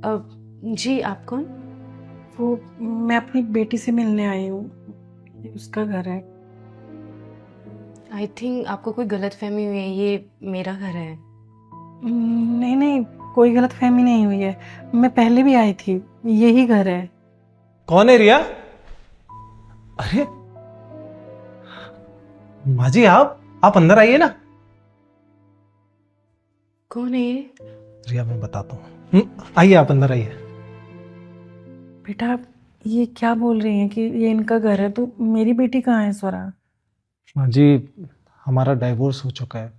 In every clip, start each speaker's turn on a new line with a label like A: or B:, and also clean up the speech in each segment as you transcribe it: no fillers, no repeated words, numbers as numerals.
A: जी, आप कौन?
B: वो मैं अपनी बेटी से मिलने आई हूँ। ये उसका घर है।
A: आई थिंक आपको कोई गलतफहमी हुई है, ये मेरा घर है।
B: नहीं नहीं, कोई गलतफहमी नहीं हुई है। मैं पहले भी आई थी, यही घर है।
C: कौन है रिया? अरे माँ जी, आप अंदर आइए ना।
A: कौन है ये?
C: रिया, मैं बताता हूँ। आइए, आप अंदर आइए।
B: बेटा, ये क्या बोल रही हैं कि ये इनका घर है? तो मेरी बेटी कहाँ है स्वरा?
C: माँ जी, हमारा डाइवोर्स हो चुका है।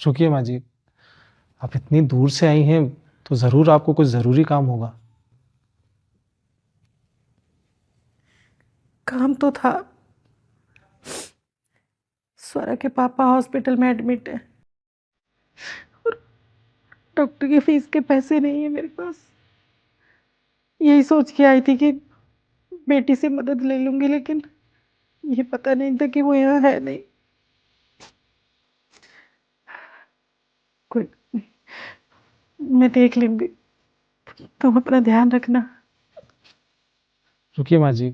C: रुकिए माँ जी, आप इतनी दूर से आई हैं तो ज़रूर आपको कुछ ज़रूरी काम होगा।
B: काम तो था। स्वरा के पापा हॉस्पिटल में एडमिट है और डॉक्टर की फीस के पैसे नहीं है मेरे पास। यही सोच के आई थी कि बेटी से मदद ले लूंगी, लेकिन ये पता नहीं था कि वो यहाँ है नहीं। कोई, मैं देख लूंगी। तुम अपना ध्यान रखना।
C: रुकिए माँ जी,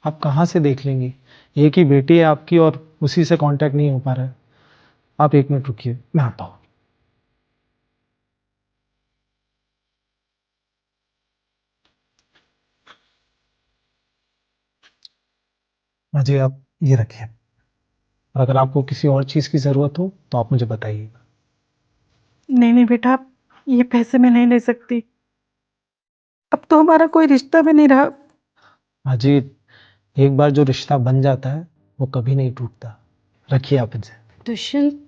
C: आप कहाँ से देख लेंगी? एक ही बेटी है आपकी और उसी से कांटेक्ट नहीं हो पा रहा है। आप 1 मिनट रुकिए, मैं आता हूँ। माँ जी, आप ये रखिए, और अगर आपको किसी और चीज़ की ज़रूरत हो तो आप मुझे बताइएगा।
B: नहीं नहीं बेटा, ये पैसे मैं नहीं ले सकती। अब तो हमारा कोई रिश्ता भी नहीं रहा।
C: माँ जी, एक बार जो रिश्ता बन जाता है वो कभी नहीं टूटता। रखिए आप इनसे।
A: दुष्यंत,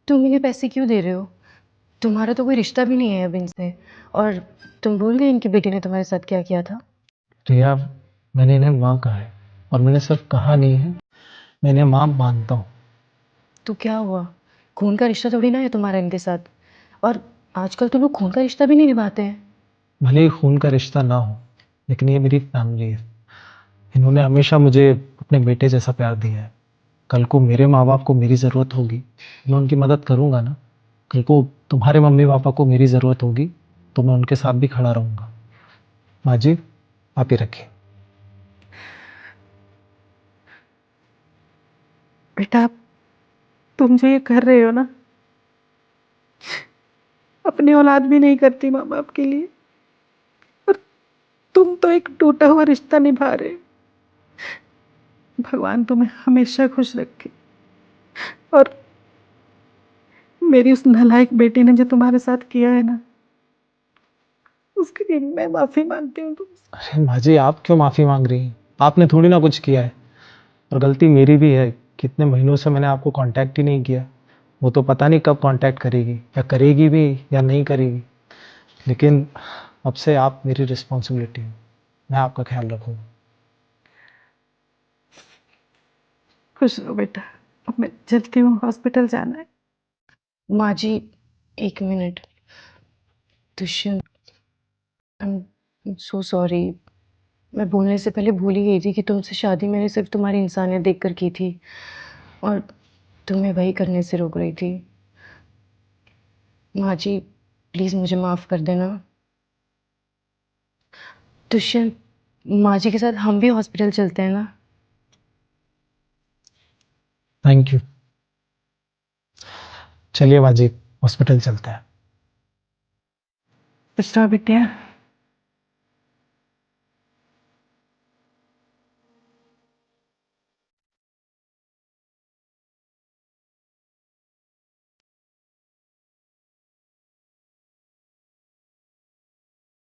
A: तुम इन्हें पैसे क्यों दे रहे हो? तुम्हारा तो कोई रिश्ता भी नहीं है अब इनसे। और तुम भूल गए इनकी बेटी ने तुम्हारे साथ क्या किया था?
C: रिया, मैंने इन्हें माँ कहा है, और मैंने सिर्फ कहा नहीं है, मैं इन्हें माँ मानता हूँ।
A: तो क्या हुआ? खून का रिश्ता थोड़ी ना है तुम्हारा इनके साथ। और आजकल तो लोग खून का रिश्ता भी नहीं निभाते हैं।
C: भले ही खून का रिश्ता ना हो, लेकिन ये मेरी फैमिली है। इन्होंने हमेशा मुझे अपने बेटे जैसा प्यार दिया है। कल को मेरे माँ बाप को मेरी ज़रूरत होगी, मैं उनकी मदद करूँगा ना। कल को तुम्हारे मम्मी पापा को मेरी ज़रूरत होगी तो मैं उनके साथ भी खड़ा रहूँगा। माँ जी, आप ही रखिए।
B: बेटा, तुम जो ये कर रहे हो ना, अपनी औलाद भी नहीं करती माँ बाप के लिए, और तुम तो एक टूटा हुआ रिश्ता निभा रहे हो। भगवान तुम्हें हमेशा खुश रखे। और मेरी उस नालायक बेटी ने जो तुम्हारे साथ किया है ना, उसके लिए मैं माफी मांगती हूँ तुमसे।
C: अरे माँ जी, आप क्यों माफ़ी मांग रही हैं? आपने थोड़ी ना कुछ किया है, और गलती मेरी भी है। कितने महीनों से मैंने आपको कांटेक्ट ही नहीं किया। वो तो पता नहीं कब कांटेक्ट करेगी, या करेगी भी या नहीं करेगी। लेकिन अब से आप मेरी रिस्पॉन्सिबिलिटी है, मैं आपका ख्याल रखूँगा।
B: खुश रहो बेटा। अब मैं चलती हूँ, हॉस्पिटल जाना है।
A: माँ जी, 1 मिनट। Dushyant, so sorry. मैं बोलने से पहले भूल ही गई थी कि तुमसे शादी मैंने सिर्फ तुम्हारी इंसानियत देखकर की थी और तुम्हें वही करने से रोक रही थी। माँ जी, प्लीज़ मुझे माफ़ कर देना। दुष्यंत, माँ जी के साथ हम भी हॉस्पिटल चलते हैं ना?
C: Thank you. चलिए बाजी, हॉस्पिटल चलते हैं।
B: अच्छा बिटिया